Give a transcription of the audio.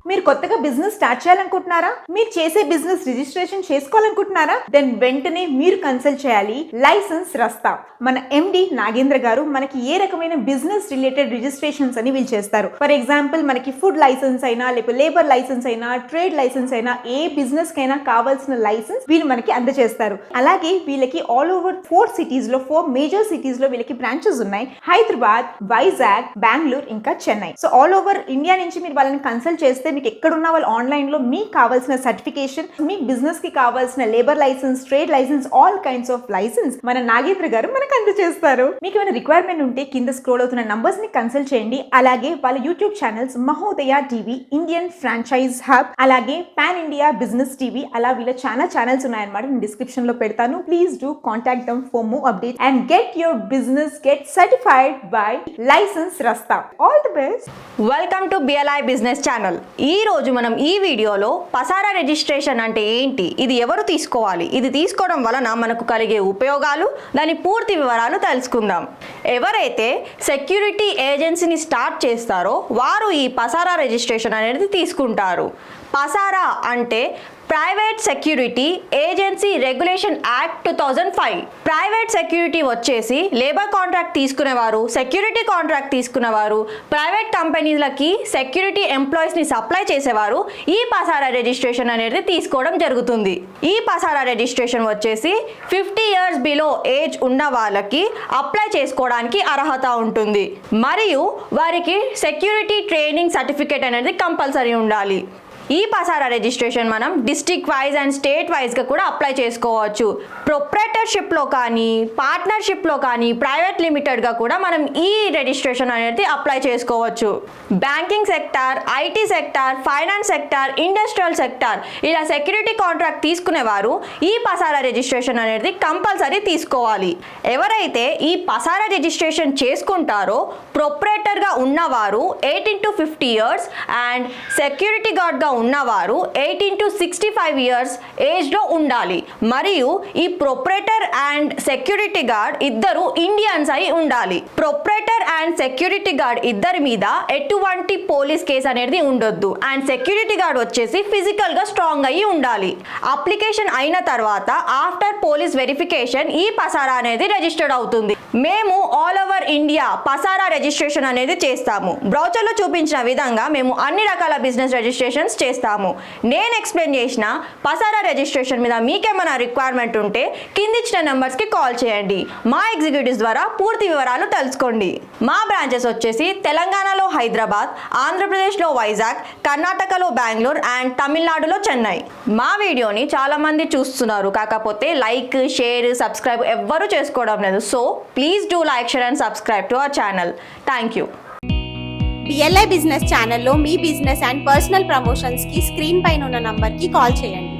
మీరు కొత్తగా business start చేయాలనుకుంటున్నారా? మీరు చేసే బిజినెస్ రిజిస్ట్రేషన్ చేసుకోవాలనుకుంటున్నారా? దెన్ వెంటనే మీరు కన్సల్ట్ చేయాలి లైసెన్స్ రస్తా. మన ఎండి నాగేంద్ర గారు మనకి ఏ రకమైన బిజినెస్ రిలేటెడ్ రిజిస్ట్రేషన్స్ అని వీళ్ళు చేస్తారు. ఫర్ ఎగ్జాంపుల్ మనకి ఫుడ్ లైసెన్స్ అయినా, లేకపోతే లేబర్ లైసెన్స్ అయినా, ట్రేడ్ లైసెన్స్ అయినా, ఏ బిజినెస్ కైనా కావాల్సిన లైసెన్స్ వీళ్ళు మనకి అందజేస్తారు. అలాగే వీళ్ళకి ఆల్ ఓవర్ 4 సిటీస్ లో 4 మేజర్ సిటీస్ లో వీళ్ళకి బ్రాంచెస్ ఉన్నాయి. హైదరాబాద్, వైజాగ్, బెంగళూరు, ఇంకా Chennai. So all over India నుంచి మీరు వాళ్ళని కన్సల్ట్ చేస్తే మీకు ఎక్కడున్నా వాళ్ళు ఆన్లైన్ లో మీకు కావాల్సిన సర్టిఫికేషన్, మీ బిజినెస్ కి కావాల్సిన labour licence, trade licence, all kinds of licence మన నాగేంద్ర గారు మనకు అందజేస్తారు. మీకు ఏమైనా రిక్వైర్మెంట్ ఉంటే కింద స్క్రోల్ అవుతున్న నంబర్స్ ని కన్సల్ట్ చేయండి. అలాగే వాళ్ళ YouTube channels Mahodaya TV, Indian franchise hub, అలాగే పాన్ ఇండియా బిజినెస్ టీవీ, అలా వీళ్ళ చాలా ఛానల్స్ ఉన్నాయన్నమాట. నేను డిస్క్రిప్షన్ లో పెడతాను. Please do contact them for more update and get your business get certified by license Rasta. All the best. Welcome to BLI business channel. ఈ రోజు మనం ఈ వీడియోలో పసారా రిజిస్ట్రేషన్ అంటే ఏంటి, ఇది ఎవరు తీసుకోవాలి, ఇది తీసుకోవడం వలన మనకు కలిగే ఉపయోగాలు, దాని పూర్తి వివరాలు తెలుసుకుందాం. ఎవరైతే సెక్యూరిటీ ఏజెన్సీని స్టార్ట్ చేస్తారో వారు ఈ పసారా రిజిస్ట్రేషన్ అనేది తీసుకుంటారు. పసారా అంటే private security agency regulation act 2005. Private security వచ్చేసి లేబర్ కాంట్రాక్ట్ తీసుకునేవారు, సెక్యూరిటీ కాంట్రాక్ట్ తీసుకునేవారు, ప్రైవేట్ కంపెనీలకి సెక్యూరిటీ ఎంప్లాయీస్ ని సప్లై చేసేవారు ఈ పసారా రిజిస్ట్రేషన్ అనేది తీసుకోవడం జరుగుతుంది. ఈ పసారా రిజిస్ట్రేషన్ వచ్చేసి 50 years బిలో ఏజ్ ఉన్న వాళ్ళకి అప్లై చేసుకోవడానికి అర్హత ఉంటుంది. మరియు వారికి సెక్యూరిటీ ట్రైనింగ్ సర్టిఫికేట్ అనేది కంపల్సరీ ఉండాలి. ఈ పసారా రిజిస్ట్రేషన్ మనం డిస్ట్రిక్ట్ వైజ్ అండ్ స్టేట్ వైజ్గా కూడా అప్లై చేసుకోవచ్చు. ప్రొప్రైటర్షిప్లో కానీ, పార్ట్నర్షిప్లో కానీ, ప్రైవేట్ లిమిటెడ్గా కూడా మనం ఈ రిజిస్ట్రేషన్ అనేది అప్లై చేసుకోవచ్చు. Banking sector, IT sector, finance sector, industrial sector, ఇలా సెక్యూరిటీ కాంట్రాక్ట్ తీసుకునేవారు ఈ పసారా రిజిస్ట్రేషన్ అనేది కంపల్సరీ తీసుకోవాలి. ఎవరైతే ఈ పసారా రిజిస్ట్రేషన్ చేసుకుంటారో ప్రొప్రైటర్గా ఉన్నవారు 18 to 50 years అండ్ సెక్యూరిటీ గార్డ్గా ఉన్నవారు 18 to 65 years ఏజ్ లో ఉండాలి. మరియు ఈ ప్రొప్రైటర్ అండ్ సెక్యూరిటీ గార్డ్ ఇద్దరు ఇండియన్స్ అయి ఉండాలి. ప్రొప్రైటర్ అండ్ సెక్యూరిటీ గార్డ్ ఇద్దరి మీద ఎటువంటి పోలీస్ కేసు అనేది ఉండొద్దు. అండ్ సెక్యూరిటీ గార్డ్ వచ్చేసి ఫిజికల్ గా స్ట్రాంగ్ అయి ఉండాలి. అప్లికేషన్ అయిన తర్వాత ఆఫ్టర్ పోలీస్ వెరిఫికేషన్ ఈ పసారా అనేది రిజిస్టర్డ్ అవుతుంది. మేము ఆల్ ఓవర్ ఇండియా పసారా రిజిస్ట్రేషన్ అనేది చేస్తాము. బ్రౌచర్ లో చూపించిన విధంగా మేము అన్ని రకాల బిజినెస్ రిజిస్ట్రేషన్స్ చేస్తాము. నేను ఎక్స్ప్లెయిన్ చేసిన పసారా రిజిస్ట్రేషన్ మీద మీకేమైనా రిక్వైర్మెంట్ ఉంటే కింద ఇచ్చిన నెంబర్స్ కి కాల్ చేయండి. మా ఎగ్జిక్యూటివ్స్ ద్వారా పూర్తి వివరాలు తెలుసుకోండి. మా బ్రాంచెస్ వచ్చేసి తెలంగాణలో హైదరాబాద్, ఆంధ్రప్రదేశ్లో వైజాగ్, కర్ణాటకలో బెంగళూరు అండ్ తమిళనాడులో చెన్నై. మా వీడియోని చాలా మంది చూస్తున్నారు, కాకపోతే లైక్, షేర్, సబ్స్క్రైబ్ ఎవ్వరూ చేసుకోవడం లేదు. So please do like, share and subscribe to our channel. Thank you. BLI business ఛానల్లో మీ బిజినెస్ అండ్ పర్సనల్ ప్రమోషన్స్ కి స్క్రీన్ పైన ఉన్న నంబర్ కి కాల్ చేయండి.